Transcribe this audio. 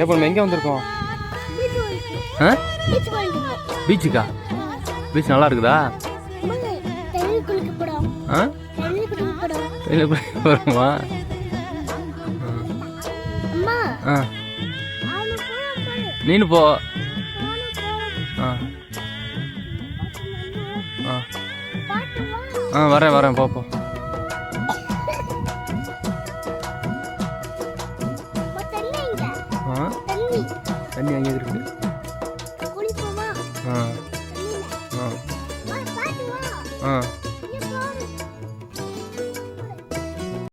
இப்போ நம்ம எங்கே வந்திருக்கோம்? ஆ பீச்சுக்கா? பீச் நல்லா இருக்குதா? ஆ வருமா? ஆ நீனு போ. ஆ ஆ ஆ வரேன் போ. ஆ தண்ணி அங்கே இருக்கு.